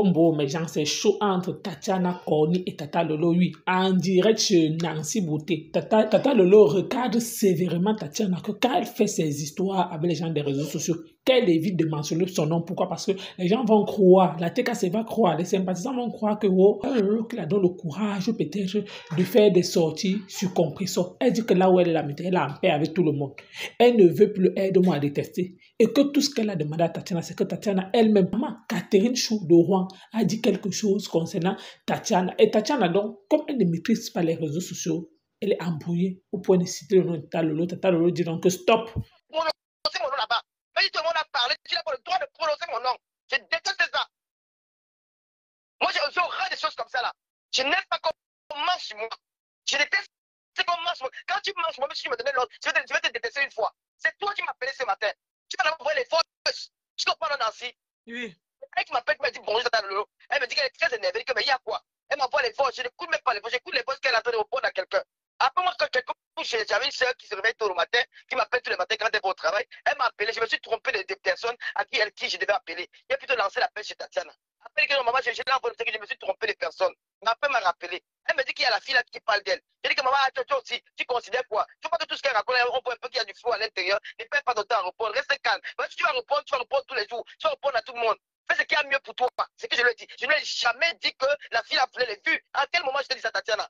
Bon, mais genre, c'est chaud entre Tatiana Corny et Tata Lolo, oui. En direct chez Nancy Beauté. Tata Lolo regarde sévèrement Tatiana que quand elle fait ses histoires avec les gens des réseaux sociaux, qu'elle évite de mentionner son nom. Pourquoi? Parce que les gens vont croire, la TKC va croire, les sympathisants vont croire que, oh, Lolo qui la donne le courage peut-être de faire des sorties sur compression. Elle dit que là où elle est la mettait, elle est en paix avec tout le monde. Elle ne veut plus aide-moi à détester. Et que tout ce qu'elle a demandé à Tatiana, c'est que Tatiana elle-même, maman, Catherine Chou de Rouen, a dit quelque chose concernant Tatiana. Et Tatiana, donc, comme elle ne maîtrise pas les réseaux sociaux, elle est embrouillée au point de citer le nom de Tata Lolo. Tata Lolo dit donc que stop. Prononcer mon nom là-bas. Mais si tout le monde a parlé, tu n'as pas le droit de prononcer mon nom. Je déteste ça. Moi, j'ai horreur des choses comme ça là. Je n'aime pas qu'on mange sur moi. Je déteste qu'on mange sur moi. Quand tu manges, moi, si tu me donnais l'autre, je vais te détester une fois. C'est toi qui m'as appelé ce matin. Tu vas envoyer les fausses. Tu comprends, Nancy? Oui. Elle qui m'appelle, qui m'a dit bonjour, Tata Lolo. Elle me dit qu'elle est très énervée. Elle dit, mais il y a quoi? Elle m'envoie les fausses. Je n'écoute même pas les fausses. J'écoute les fausses qu'elle est en train de répondre à quelqu'un. Après, moi, quand quelqu'un couche, j'avais une soeur qui se réveille tôt le matin, qui m'appelle tous les matins quand elle va au travail. Elle m'a appelé. Je me suis trompé de personnes à qui je devais appeler. Il a plutôt lancé l'appel chez Tatiana. Après, que maman, je l'ai envoyé que je me suis trompé de personne. Ma père m'a rappelé. Elle me dit qu'il y a la fille là qui parle d'elle. J'ai dit que maman, toi aussi, tu considères quoi? Tu vois que tout ce qu'elle raconte, on voit un peu qu'il y a du flou à l'intérieur. Ne perds pas de temps à répondre. Reste calme. Mais si tu vas répondre tous les jours. Tu vas répondre à tout le monde. Fais ce qu'il y a mieux pour toi. C'est ce que je lui ai dit. Je ne lui ai jamais dit que la fille a voulu les vues. À quel moment je t'ai dit ça, Tatiana?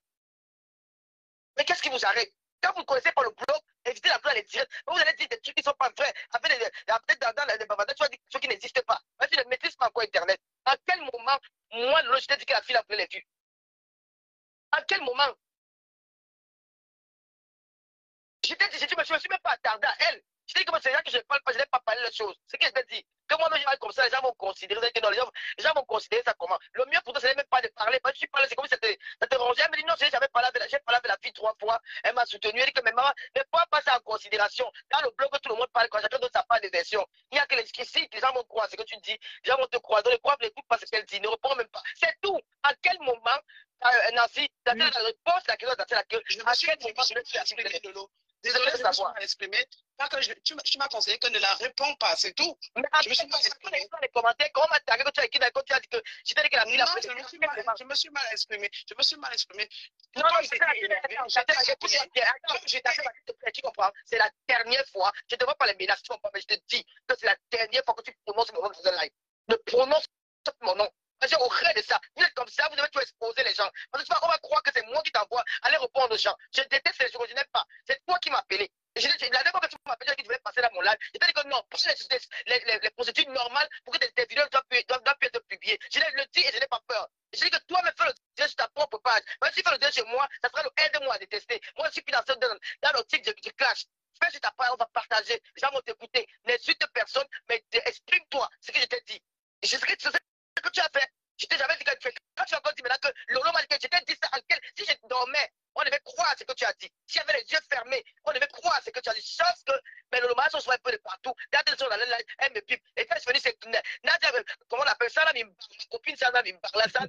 Mais qu'est-ce qui vous arrive? Quand vous ne connaissez pas le blog, évitez la les directs. Vous allez dire des trucs qui ne sont pas vrais. Peut-être dans les bavardages, tu vas dire des trucs qui n'existent pas. Mais tu ne maîtrises pas encore Internet. À quel moment, moi, je t'ai dit que la fille a voulu les vues? À quel moment? Je t'ai dit, je ne me suis même pas attardé à elle. Je t'ai dit que c'est là que je ne parle pas, je n'ai pas parlé de choses. C'est que je t'ai dit. Que moi, je vais comme ça, les gens vont considérer que non, les gens vont considérer ça comment. Le mieux pour toi, ce n'est même pas de parler. Parce que tu parles, c'est comme si ça te rangeait. Elle me dit non, j'avais parlé avec la fille 3 fois. Elle m'a soutenu. Elle dit que mais maman, ne prends pas ça en considération. Dans le blog, tout le monde parle quand chacun donne sa part de version. Il n'y a que ici, les gens vont croire ce que tu dis. Les gens vont te croire. Donc, les croix, n'écoute pas ce qu'elle dit. Ne réponds même pas. C'est tout. À quel moment, Nancy, la réponse à la question, à quel moment je vais expliquer de l'eau? Désolé, je me suis mal exprimé. Tu m'as conseillé que ne la réponds pas, c'est tout. Mais je me suis mal exprimé. Dans les commentaires, comment tu as écrit quand tu as dit que je t'ai dit que la fille a fait. Je me suis mal exprimé. Je me suis mal exprimé. Non, tu comprends? C'est la dernière fois. Je ne te vois pas les menaces, tu comprends? Mais je te dis que c'est la dernière fois que tu prononces mon nom dans un live. Ne prononce mon nom. J'ai horreur de ça. Vous êtes comme ça, vous devez tout exposer les gens. Parce que on va croire que c'est moi qui t'envoie aller répondre aux gens. Je déteste les choses, je n'aime pas. C'est toi qui m'as appelé. La dernière fois que tu m'as appelé, tu devais passer dans mon live. Je t'ai dit que non, pour les procédures normales pour que tes vidéos doivent plus être publiées. Je le dis et je n'ai pas peur. Je dis que toi, me fais le direct sur ta propre page. Même si tu fais le direct chez moi, ça sera le aide-moi à détester. Moi, je suis plus dans l'optique du clash. Fais sur ta page, on va partager. Les gens vont t'écouter. N'insulte personne, mais exprime-toi. Ce que je t'ai dit. Et je sais ce que tu as fait. Je t'ai jamais dit que tu fais. Quand tu as encore dit maintenant que Lolo m'a dit que je t'ai dit ça en quel. Si je dormais, on devait croire à ce que tu as dit. Si j'avais les yeux fermés, on devait croire à ce que tu as dit. Sauf que, mais Lolo m'a soit un peu de partout. Elle me pipe. Et quand je suis venu, c'est Nadia, comment on appelle ça là, ma copine, ça, il me parle ça,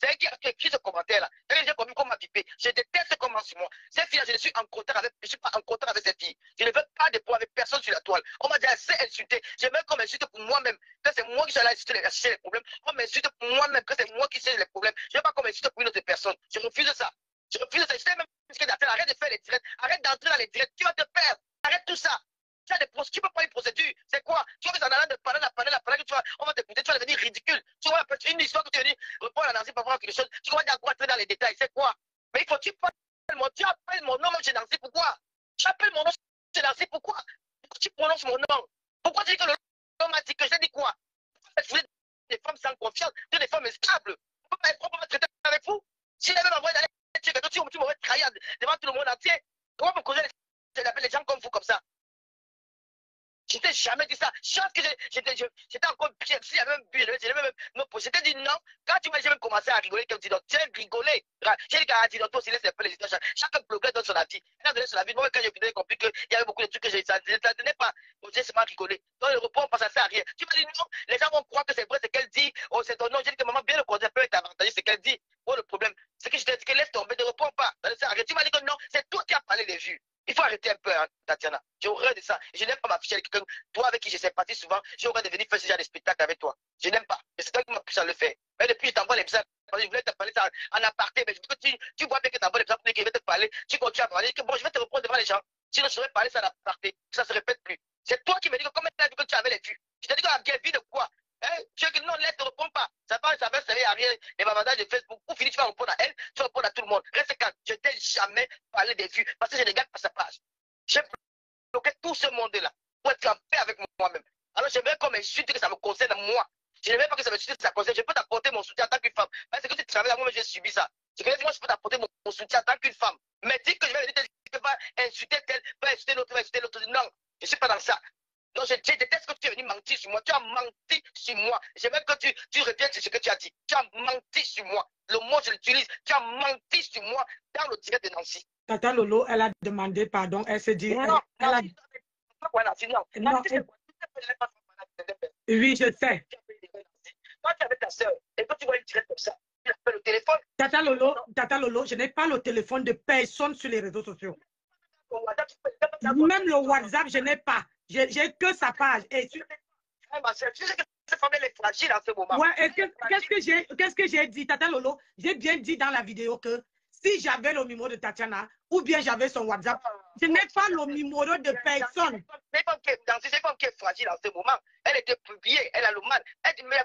c'est elle qui a écrit ce commentaire là. J'ai compris qu'on m'a pipé. Je déteste ce comment sur moi. Cette fille là, je suis en contact avec, je suis pas en contact avec cette fille. Je ne veux pas de poids avec personne sur la toile. On m'a dit assez insulté. J'ai même comme insulte pour moi-même. Que c'est moi qui suis allé chercher les problèmes. On m'insulte pour moi-même, que c'est moi qui cherche les problèmes. Je ne veux pas qu'on m'insulte pour une autre personne. Je refuse ça. Je refuse ça. Je sais même ce que d'affaire. Arrête de faire les directs. Arrête d'entrer dans les directs. Tu vas te perdre. Arrête tout ça. Tu ne peux pas une procédure. C'est quoi? Tu vas en allant de parler, que tu vas, on va t'écouter, tu vas devenir ridicule. Tu vois, une histoire que tu veux dire, répondre à Nancy pour voir quelque chose. Tu vas dire quoi dans les détails. C'est quoi? Mais il faut que tu appelles mon nom chez Nancy. Pourquoi? Tu appelles mon nom chez Nancy. Pourquoi? Pourquoi tu prononces mon nom? Pourquoi tu dis que l'homme m'a dit que j'ai dit quoi? Vous êtes des femmes sans confiance, des femmes instables. On peut pas traiter avec vous. Si j'avais envoyé d'aller tu m'aurais trahi devant tout le monde entier. Comment vous causez les gens comme vous comme ça? Je t'ai jamais dit ça. Chance que j'étais encore pire. Si j'avais même bu, j'étais dit non. Quand j'ai même commencé à rigoler, comme tu dis, j'ai rigolé. J'ai dit qu'à dire, toi aussi, laisse un peu les histoires. Chaque blogueur donne son avis. Elle a donné son avis. Moi, quand j'ai compris qu'il y avait beaucoup de trucs que je ne la donnais pas. J'ai seulement rigolé. Donc, le repos, on passe à ça à rien. Tu m'as dit non. Les gens vont croire que c'est vrai ce qu'elle dit. Oh, c'est ton nom. J'ai dit que maman, bien le contraire peut être avantageux ce qu'elle dit. Oh, le problème, c'est que je t'ai dit que laisse tomber, ne réponds pas. Tu m'as dit que non, c'est toi qui as parlé des vues. Il faut arrêter un peu, hein, Tatiana. J'ai horreur de ça. Je n'aime pas m'afficher avec quelqu'un. Toi, avec qui je sympathise souvent, j'ai horreur de venir faire ce genre de spectacle avec toi. Je n'aime pas. Mais c'est toi qui m'as poussé à le faire. faire. Mais depuis, je t'envoie les messages. Je voulais te parler ça en aparté, mais tu vois bien que tu envoies les messages pour que je vais te parler. Tu continues à parler. Que bon, je vais te reprendre devant les gens. Sinon, je serais parlé ça en aparté. Ça ne se répète plus. C'est toi qui me dis que comment tu as vu que tu avais les vues. Je te dis que la bien vu de quoi? Hein? Tu dis que non, laisse, ne réponds pas. Ça va servir à rien. Les bavardages de Facebook. Pour finir, tu vas répondre à elle, tu vas répondre à tout le monde. Reste calme. Je t'ai jamais parlé des vues parce que je regarde pas sa page. J'ai bloqué tout ce monde-là pour être en paix avec moi-même. Alors, j'aimerais qu'on m'insulte que ça me concerne moi. Je ne veux pas que ça me suive, ça concerne. Je peux t'apporter mon soutien en tant qu'une femme. Parce que tu travailles à moi, j'ai subi ça. Je veux dire, moi, je peux t'apporter mon soutien en tant qu'une femme. Mais dis que je vais venir te dire que va insulter tel, va insulter l'autre, va insulter l'autre. Non, je ne suis pas dans ça. Non, je déteste que tu es venu mentir sur moi. Tu as menti sur moi. J'aimerais que tu reviennes sur ce que tu as dit. Tu as menti sur moi. Le mot, je l'utilise. Tu as menti sur moi dans le direct de Nancy. Tata Lolo, elle a demandé pardon. Elle s'est dit. Non, elle a... non. Oui, je sais. Quand tu es avec ta soeur et que tu vois une direct comme ça, tu appelles le téléphone. Tata Lolo, je n'ai pas le téléphone de personne sur les réseaux sociaux. Même le WhatsApp, je n'ai pas. J'ai que sa page. Et tu sais que cette famille est fragile en ce moment. Ouais, et qu'est-ce que j'ai dit, Tata Lolo? J'ai bien dit dans la vidéo que si j'avais le numéro de Tatiana ou bien j'avais son WhatsApp, je n'ai pas le numéro de personne. C'est une femme qui est fragile en ce moment. Elle était publiée, elle a le mal. Elle dit, mais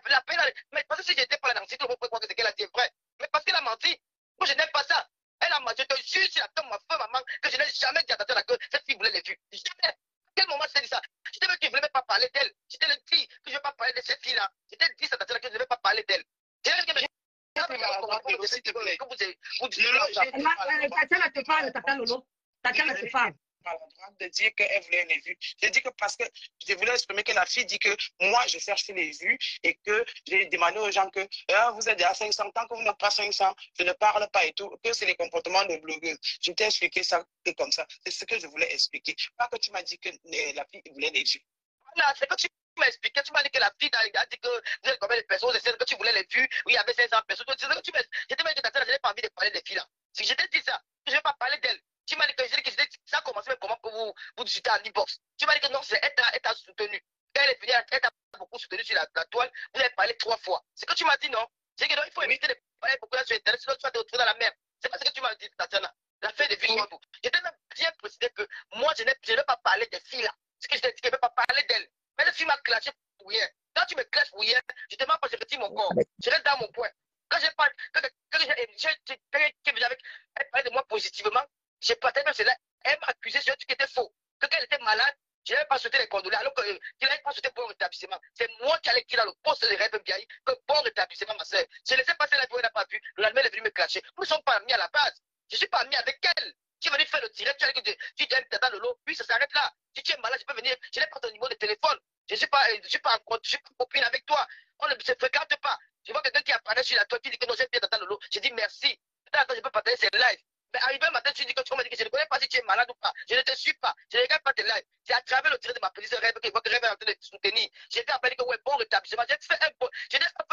parce que si j'étais pas là, Nancy, tout le monde peut croire que ce qu'elle a dit est vrai. Mais parce qu'elle a menti. Moi, je n'aime pas ça. Elle a menti. Je te jure, si attends ma femme, maman, que je n'ai jamais dit à Tatiana que cette fille voulait les vues. Jamais. À quel moment je t'ai dit ça? Je t'ai dit que je ne voulais même pas parler d'elle. Je t'ai dit que je ne vais pas parler de cette fille-là. Je t'ai dit à Tatiana que je ne vais pas parler d'elle. Tatiana te parle, Tata Lolo. Tatiana te parle. Pas le droit de dire qu'elle voulait les vues. J'ai dit que parce que je voulais exprimer que la fille dit que moi je cherche les vues et que j'ai demandé aux gens que vous êtes à 500, tant que vous n'êtes pas 500, je ne parle pas et tout, que c'est les comportements de blogueuse. Je t'ai expliqué ça que comme ça. C'est ce que je voulais expliquer. Pas que tu m'as dit que la fille voulait les vues. Voilà, c'est que tu m'as expliqué, tu m'as dit que la fille a dit que vous êtes combien de personnes, c'est que tu voulais les vues, oui, il y avait 500 personnes. Je t'ai dit que je n'ai pas envie de parler des filles là. Si je t'ai dit ça, je ne vais pas parler d'elles. Tu m'as dit que ça a commencé, mais comment vous discutez en e-box? Tu m'as dit que non, elle t'a soutenu. Elle est venue, elle t'a beaucoup soutenu sur la toile. Vous avez parlé 3 fois. C'est que tu m'as dit non. C'est que non, il faut éviter de parler beaucoup sur Internet, sinon tu vas te retrouver dans la merde. C'est pas ce que tu m'as dit, Tatiana. La fin des vues, je t'ai même bien précisé que moi, je ne vais pas parler des filles là. Ce que je t'ai dit, je ne vais pas parler d'elles. Mais la fille m'a clashé pour rien. Quand tu me clashes pour rien, je te demande pas, je retire mon corps. Je reste dans mon point. Quand j'ai pas, elle parlait de moi positivement, j'ai partagé même cela. Elle m'a accusé sur un truc qui était faux. Que quand elle était malade, je n'avais pas souhaité les condoléances, alors qu'il n'avait pas souhaité bon rétablissement. C'est moi qui allais écrire dans le poste de Rêve Biaï que bon rétablissement, ma soeur. Je laissais passer la vie, elle n'a pas vu. Le lendemain, elle est venue me clasher. Nous ne sommes pas amis à la base. Je ne suis pas ami avec elle. Tu es venu faire le direct, tu as dit que tu aimes Tata Lolo, puis ça s'arrête là. Si tu es malade, je peux venir. Je n'ai pas ton numéro de téléphone. Je ne suis pas copine avec toi. On ne se fréquente pas. Je vois quelqu'un qui apparaît sur la toile, qui dit que non, j'aime bien Tata Lolo. Je dis merci. Attends, je peux partager ses lives. Mais arrivé un matin, tu dis que tu m'as dit que je ne connais pas si tu es malade ou pas. Je ne te suis pas. Je ne regarde pas tes lives. C'est à travers le tiré de ma petite Rêve que je vois que Rêve est en train de te soutenir. J'ai fait appeler que ouais, bon rétablissement. J'ai fait un peu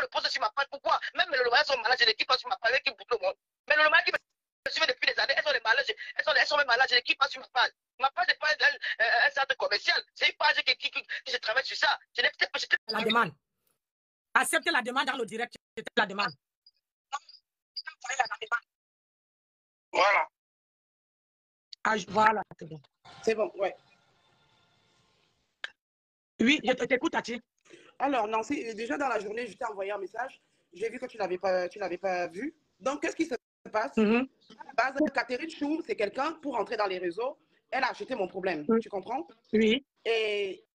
le poste sur ma page. Pourquoi? Même le malades sont malades, je n'équipe pas sur ma page avec qui boucle le monde. Mais le malade qui me suivent depuis des années, elles sont les malades, elles sont même malades, je n'équipe pas sur ma page. Ma page n'est pas un centre commercial. C'est une page qui je travaille sur ça. Je n'ai peut-être pas. La demande. Acceptez la demande dans le direct. La demande. Voilà. Ah, voilà, c'est bon. C'est bon, ouais. Oui, je t'écoute, Tati. Alors, Nancy, déjà dans la journée, je t'ai envoyé un message. J'ai vu que tu l'avais pas vu. Donc, qu'est-ce qui se passe? À la base, Catherine Chou, c'est quelqu'un, pour entrer dans les réseaux, elle a acheté mon problème. Tu comprends? Oui. Et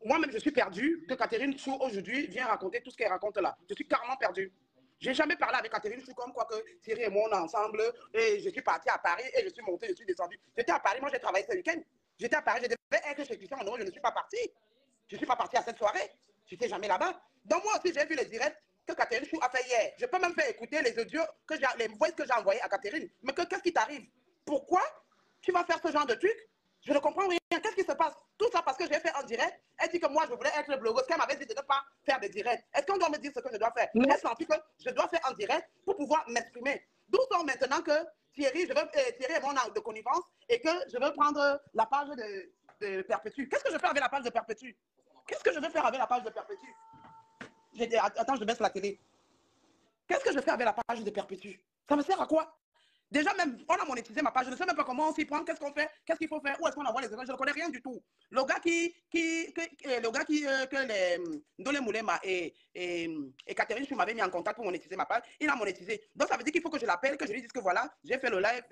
moi-même, je suis perdue que Catherine Chou, aujourd'hui, vient raconter tout ce qu'elle raconte là. Je suis carrément perdue. Je n'ai jamais parlé avec Catherine Chou comme quoi que Thierry et moi, on est ensemble. Et je suis partie à Paris et je suis montée, je suis descendue. J'étais à Paris, moi, j'ai travaillé ce week-end. J'étais à Paris, je devais être chez Christian Honoré, je ne suis pas partie. Je ne suis pas partie à cette soirée. Je n'étais jamais là-bas. Donc, moi aussi, j'ai vu les directs que Catherine Chou a fait hier. Je peux même faire écouter les audios, les voix que j'ai envoyés à Catherine. Mais qu'est-ce qui t'arrive? Pourquoi tu vas faire ce genre de truc? Je ne comprends rien. Qu'est-ce qui se passe? Tout ça parce que j'ai fait en direct. Elle dit que moi, je voulais être blogueuse. Qu'elle m'avait dit de ne pas faire de direct. Est-ce qu'on doit me dire ce que je dois faire? Elle sentit que je dois faire en direct pour pouvoir m'exprimer. D'où sort maintenant que Thierry est mon angle de connivence et que je veux prendre la page de Perpétue. Qu'est-ce que je fais avec la page de Perpétue? Qu'est-ce que je vais faire avec la page de Perpétue? Attends, je baisse la télé. Qu'est-ce que je fais avec la page de Perpétue? Ça me sert à quoi? Déjà, même, on a monétisé ma page. Je ne sais même pas comment on s'y prend. Qu'est-ce qu'on fait? Qu'est-ce qu'il faut faire? Où est-ce qu'on envoie les images? Je ne connais rien du tout. Le gars que les Ndolé Moulema et Catherine Chou m'avaient mis en contact pour monétiser ma page, il a monétisé. Donc, ça veut dire qu'il faut que je l'appelle, que je lui dise que voilà, j'ai fait le live.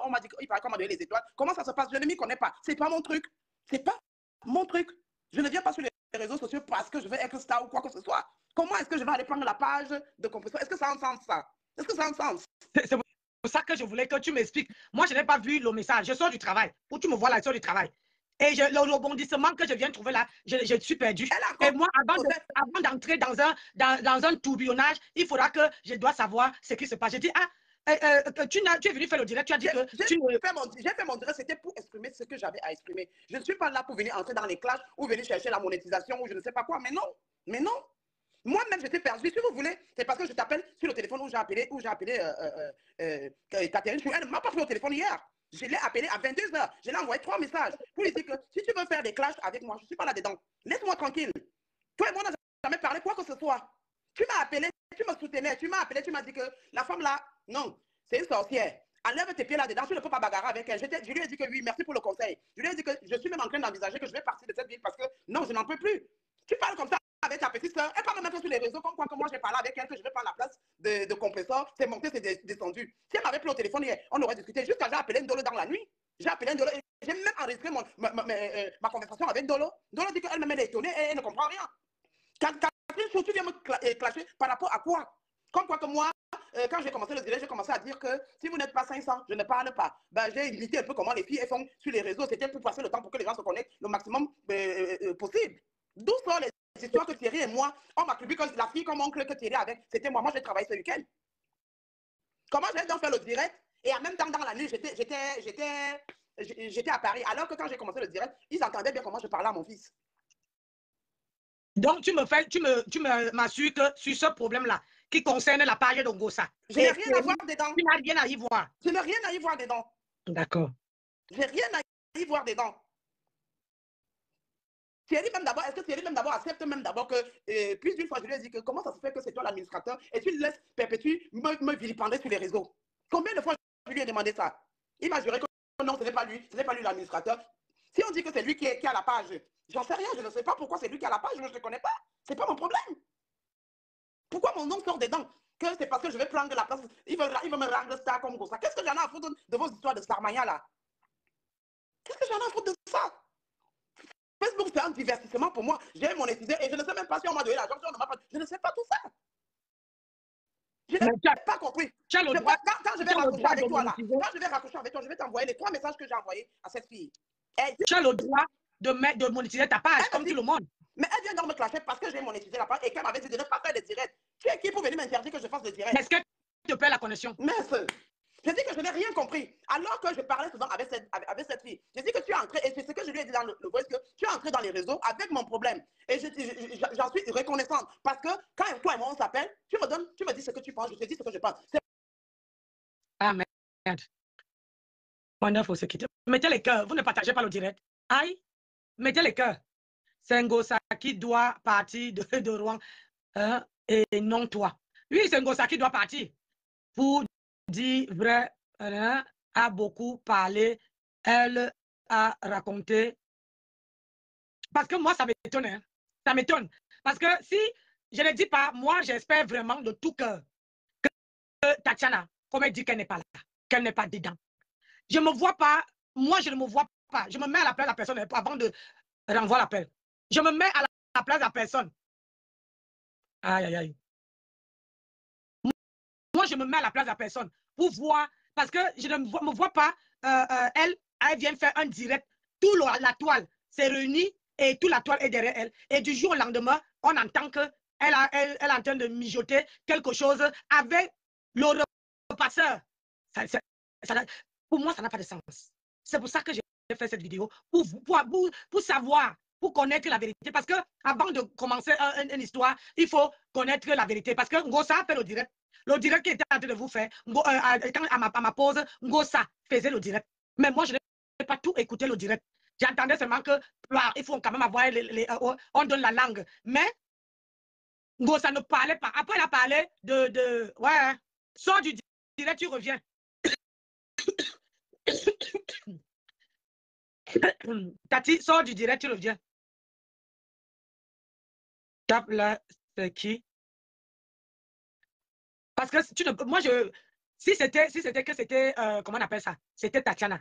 On m'a dit qu'il paraît qu'on m'a donné les étoiles. Comment ça se passe? Je ne m'y connais pas. C'est pas mon truc. C'est pas mon truc. Je ne viens pas sur les réseaux sociaux parce que je veux être star ou quoi que ce soit. Comment est-ce que je vais aller prendre la page de compresseur? Est-ce que ça a un sens, ça? Est-ce que ça a un sens? C'est pour ça que je voulais que tu m'expliques. Moi, je n'ai pas vu le message. Je sors du travail. Où tu me vois là, je sors du travail. Et le rebondissement que je viens de trouver là, je suis perdu. Et moi, avant d'entrer dans un tourbillonnage, il faudra que je dois savoir ce qui se passe. J'ai dit, tu es venu faire le direct, tu as dit que j'ai fait mon direct, c'était pour exprimer ce que j'avais à exprimer. Je ne suis pas là pour venir entrer dans les clashs ou venir chercher la monétisation ou je ne sais pas quoi. Mais non. Moi-même, j'étais perdu. Si vous voulez, c'est parce que je t'appelle sur le téléphone où j'ai appelé Catherine. Elle ne m'a pas pris au téléphone hier. Je l'ai appelé à 22h. Je l'ai envoyé 3 messages pour lui dire que si tu veux faire des clashs avec moi, je ne suis pas là-dedans. Laisse-moi tranquille. Toi et moi, on n'a jamais parlé quoi que ce soit. Tu m'as appelé, tu me soutenais, tu m'as appelé, tu m'as dit que la femme là, non, c'est une sorcière. Enlève tes pieds là-dedans, tu ne peux pas bagarrer avec elle. Je lui ai dit que oui, merci pour le conseil. Je lui ai dit que je suis même en train d'envisager que je vais partir de cette ville parce que non, je n'en peux plus. Tu parles comme ça avec ta petite soeur, elle peut me mettre sur les réseaux comme quoi que moi j'ai parlé avec elle, que je vais prendre la place de compresseur, c'est monté, c'est descendu. Si elle m'avait pris au téléphone hier, on aurait discuté jusqu'à j'ai appelé Ndolo dans la nuit. J'ai appelé Ndolo et j'ai même enregistré ma conversation avec Ndolo. Ndolo dit qu'elle me met étonnée et elle ne comprend rien. Catherine Chou, tu viens me clasher par rapport à quoi? Comme quoi que moi, quand j'ai commencé le direct, j'ai commencé à dire que si vous n'êtes pas 500, je ne parle pas. Ben, j'ai imité un peu comment les filles font sur les réseaux. C'était pour passer le temps pour que les gens se connectent le maximum possible. D'où sont les histoires que Thierry et moi, on m'attribue que la fille comme oncle que Thierry avait, c'était moi. Moi, j'ai travaillé ce week-end. Comment j'ai donc fait le direct et en même temps, dans la nuit, j'étais à Paris. Alors que quand j'ai commencé le direct, ils entendaient bien comment je parlais à mon fils. Donc, tu m'assures que sur ce problème-là, qui concerne la page d'Ongosa, je n'ai rien à voir dedans. Tu n'as rien à y voir. Je n'ai rien à y voir dedans. D'accord. J'ai rien à y voir dedans. Thierry même d'abord, est-ce que Thierry même d'abord accepte même d'abord que, puis une fois je lui ai dit que comment ça se fait que c'est toi l'administrateur et tu laisses Perpétue me vilipender sur les réseaux. Combien de fois je lui ai demandé ça? Il m'a juré que non, ce n'est pas lui l'administrateur. Si on dit que c'est lui qui a la page, j'en sais rien, je ne sais pas pourquoi c'est lui qui a la page, je ne le connais pas. C'est pas mon problème. Pourquoi mon nom sort dedans? Que c'est parce que je vais prendre la place, il veut me rendre star comme ça. Qu'est-ce que j'en ai à foutre de vos histoires de Starmania là? Qu'est-ce que j'en ai à foutre de ça? Facebook, c'est un divertissement pour moi. J'ai monétisé et je ne sais même pas si on m'a donné l'argent, si on ne m'a pas. Je ne sais pas tout ça. Je n'ai pas compris. Quand je vais raccrocher avec toi là, je vais t'envoyer les 3 messages que j'ai envoyés à cette fille. Tu as le droit de monétiser ta page comme tout le monde. Mais elle vient donc me clasher parce que j'ai monétisé la page et qu'elle m'avait dit de ne pas faire de direct. Tu es qui pour venir m'interdire que je fasse des directs? Est-ce que tu perds la connexion? Mais je dis que je n'ai rien compris. Alors que je parlais souvent avec cette fille. Je dis que tu es entré, et c'est ce que je lui ai dit dans le voice, que tu es entré dans les réseaux avec mon problème. Et j'en suis reconnaissante. Parce que quand toi et moi on s'appelle, tu me dis ce que tu penses, je te dis ce que je pense. Ah merde. Mon faut se quitter. Mettez les cœurs, vous ne partagez pas le direct. Aïe, mettez les cœurs. C'est Ngosa qui doit partir de Rouen et non toi. Oui, c'est Ngosa qui doit partir. Pour dire vrai, a beaucoup parlé, elle a raconté. Parce que moi, ça m'étonne. Hein. Ça m'étonne. Parce que si je ne dis pas, moi, j'espère vraiment de tout cœur que Tatiana, comme elle dit qu'elle n'est pas là, qu'elle n'est pas dedans. Je ne me vois pas, moi, je ne me vois pas. Je me mets à la place de la personne avant de renvoyer l'appel. Je me mets à la place de la personne. Aïe, aïe, aïe. Moi, je me mets à la place de la personne pour voir, parce que je ne me vois pas, elle vient faire un direct, tout la toile s'est réunie et toute la toile est derrière elle. Et du jour au lendemain, on entend qu'elle est en train de mijoter quelque chose avec le repasseur. Pour moi, ça n'a pas de sens. C'est pour ça que j'ai fait cette vidéo, pour savoir, pour connaître la vérité. Parce que avant de commencer une histoire, il faut connaître la vérité. Parce que Ngosa fait le direct. Le direct qui était en train de vous faire, quand à ma pause, Ngosa faisait le direct. Mais moi, je n'ai pas tout écouté le direct. J'entendais seulement que il faut quand même avoir on donne la langue. Mais Ngosa ne parlait pas. Après, elle a parlé de ouais, sors du direct, tu reviens. Tati, sors du direct, tu reviens. Tape là, c'est qui? Parce que tu ne, moi, si c'était que c'était, comment on appelle ça? C'était Tatiana.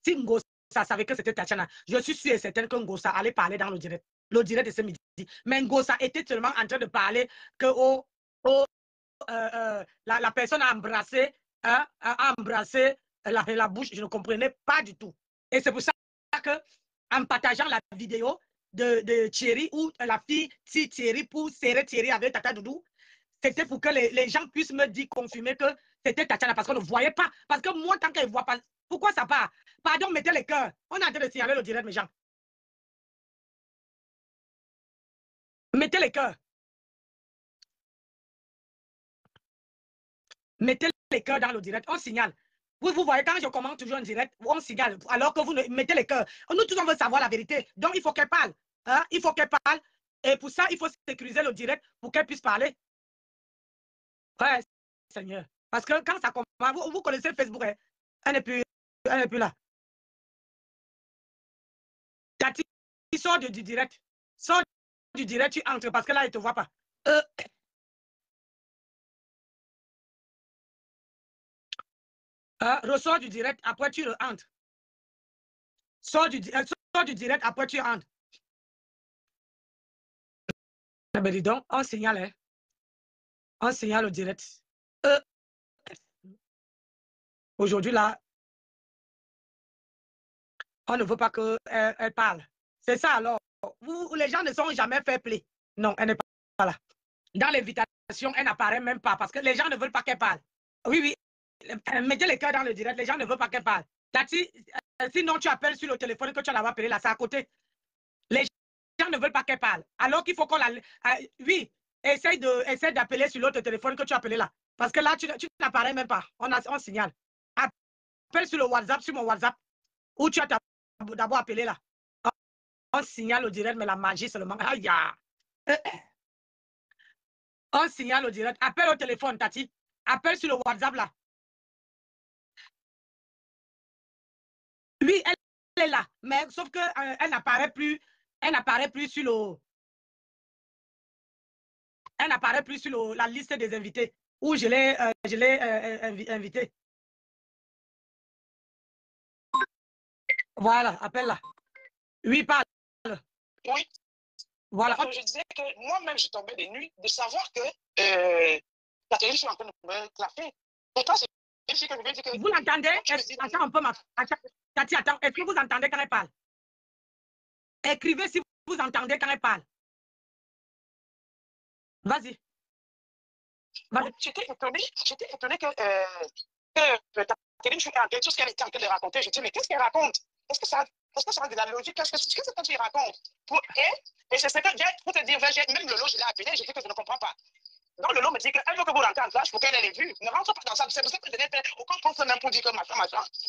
Si Ngosa savait que c'était Tatiana, je suis sûre et certaine que Ngosa allait parler dans le direct de ce midi. Mais Ngosa était seulement en train de parler que la personne a embrassé, hein, a embrassé la bouche. Je ne comprenais pas du tout. Et c'est pour ça que, en partageant la vidéo de Thierry, où la fille tire Thierry pour serrer Thierry avec Tata Doudou, c'était pour que les gens puissent me dire, confirmer que c'était Tatiana, parce qu'on ne voyait pas. Parce que moi, tant qu'elle ne voit pas, pourquoi ça part? Pardon, mettez les cœurs. On est en train de signaler le direct, mes gens. Mettez les cœurs. Mettez les cœurs dans le direct, on signale. Vous voyez, quand je commande toujours en direct, on signale, alors que vous mettez les cœurs. Nous tous, on veut savoir la vérité. Donc, il faut qu'elle parle. Hein? Il faut qu'elle parle. Et pour ça, il faut sécuriser le direct pour qu'elle puisse parler. Ouais, Seigneur. Parce que quand ça commence, vous connaissez Facebook, hein? Elle n'est plus là. Tati, sors du direct. Sors du direct, tu entres parce que là, elle ne te voit pas. Ressors du direct, après tu rentres. Sors du direct, après tu rentres. Ah ben dis donc, on signale, hein? On signale au direct. Aujourd'hui, là, on ne veut pas qu'elle parle. C'est ça, alors. Les gens ne sont jamais fair play. Non, elle n'est pas là. Dans l'invitation, elle n'apparaît même pas parce que les gens ne veulent pas qu'elle parle. Oui, oui. Mettez les cœurs dans le direct. Les gens ne veulent pas qu'elle parle. Tati, sinon tu appelles sur le téléphone que tu l'as appelé là, c'est à côté. Les gens ne veulent pas qu'elle parle. Alors qu'il faut qu'on la... oui, essaye d'appeler sur l'autre téléphone que tu as appelé là. Parce que là, tu n'apparais même pas. On signale. Appelle sur le WhatsApp, sur mon WhatsApp, où tu as d'abord appelé là. On signale au direct, mais la magie seulement. Aïe! On signale au direct. Appelle au téléphone, Tati. Appelle sur le WhatsApp là. Oui, elle est là. Mais sauf qu'elle n'apparaît plus. Elle n'apparaît plus sur le. Elle n'apparaît plus sur la liste des invités. Où je l'ai invité. Voilà, appelle là. Oui, parle. Oui. Voilà. Alors, je disais que moi-même, je tombais des nuits de savoir que Catherine, je suis en train de me clapper. Pourtant, c'est une fille que je veux dire que... Vous l'entendez? Attends un peu, Tati, attends. Est-ce que vous entendez quand elle parle? Écrivez si vous entendez quand elle parle. Vas-y. J'étais étonnée que Catherine, je suis en tout ce qu'elle était en train de raconter. Je dis, mais qu'est-ce qu'elle raconte? Est-ce que ça a de la logique? Qu'est-ce que tu racontes? Et c'est ce que j'ai, pour te dire, même Lolo, je l'ai appelé, je dis que je ne comprends pas. Donc Lolo me dit qu'elle veut que vous rentrez en classe pour qu'elle ait les vues. Ne rentre pas dans ça. C'est pour ça que je n'ai fait aucun compte même pour dire que machin.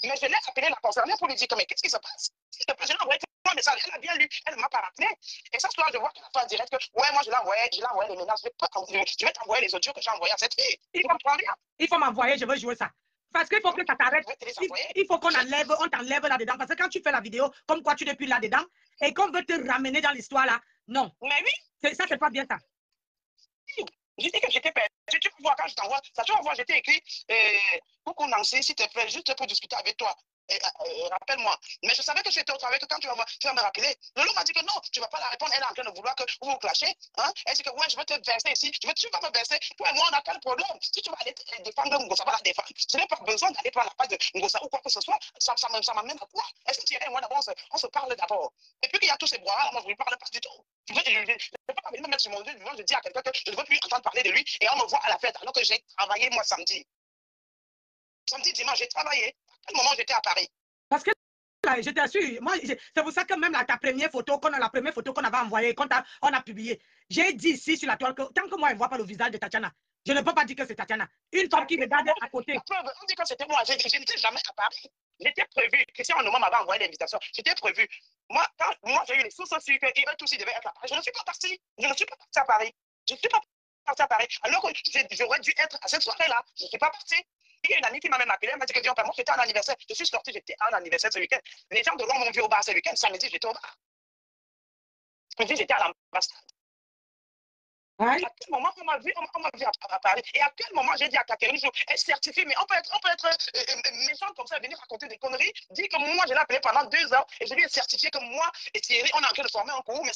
Mais je l'ai appelé la concernée pour lui dire que, mais qu'est-ce qui se passe? Je l'ai envoyé un message, elle a bien lu, elle ne m'a pas rappelé. Et ça, je vois qu'elle a fait en direct que, ouais, moi je l'ai envoyé les menaces. Je vais t'envoyer les audios que j'ai envoyés à cette fille. Il faut m'envoyer, je veux jouer ça. Parce qu'il faut que ça t'arrête. Il faut qu'on t'enlève là-dedans. Parce que quand tu fais la vidéo, comme quoi tu n'es plus là-dedans, et qu'on veut te ramener dans l'histoire là, non. Mais oui. Ça, c'est pas bien ça. J'ai dit que j'étais perdu. Tu peux voir quand je t'envoie. Ça, tu vas voir, j'étais écrit coucou Nancy, s'il te plaît, juste pour discuter avec toi. Rappelle-moi. Mais je savais que c'était au travail que quand tu vas me rappeler. Lolo m'a dit que non, tu ne vas pas la répondre. Elle est en train de vouloir que vous vous clashez. Hein? Elle dit que ouais, je vais te verser ici. Tu vas me verser. Toi et moi, on n'a pas de problème. Si tu vas aller défendre Ngosa, va la défendre. Je n'ai pas besoin d'aller prendre la page de Ngosa ou quoi que ce soit. Ça m'amène à quoi? Est-ce que tu irais, moi d'abord, on se parle d'abord. Et puis qu'il y a tous ces bras, moi je ne lui parle pas du tout. Je ne peux pas venir me mettre sur mon dos, je dis à quelqu'un que je ne veux plus entendre parler de lui et on me voit à la fête alors que j'ai travaillé moi samedi. Samedi, dimanche, j'ai travaillé. À quel moment j'étais à Paris? Parce que là, je t'assure, moi, c'est pour ça que même là, la première photo qu'on avait envoyée, on a publié, j'ai dit ici sur la toile que tant que moi, je ne vois pas le visage de Tatiana, je ne peux pas dire que c'est Tatiana. Une femme qui regarde à côté. On dit que c'était moi, je n'étais jamais à Paris. J'étais prévu. Christian Onomah m'avait envoyé l'invitation. J'étais prévu. Moi, j'ai eu les sources sûres qu'Ivan Toussi devait être à Paris. Je ne suis pas parti. Je ne suis pas parti à Paris. Je ne suis pas partie à Paris. Alors que j'aurais dû être à cette soirée-là. Je ne suis pas partie. Il y a une amie qui m'a même appelé, elle m'a dit que Dion, moi j'étais en anniversaire. Je suis sortie, j'étais en anniversaire ce week-end. Les gens de Londres m'ont vu au bar ce week-end. Samedi, j'étais au bar. Samedi, j'étais à l'ambassade. À quel moment on m'a vu à Paris? Et à quel moment j'ai dit à Catherine, elle certifie, mais on peut être méchant comme ça, venir raconter des conneries, dire que moi je l'ai appelé pendant 2 ans et je lui ai certifié que moi et Thierry, on est en train de former un cours, mais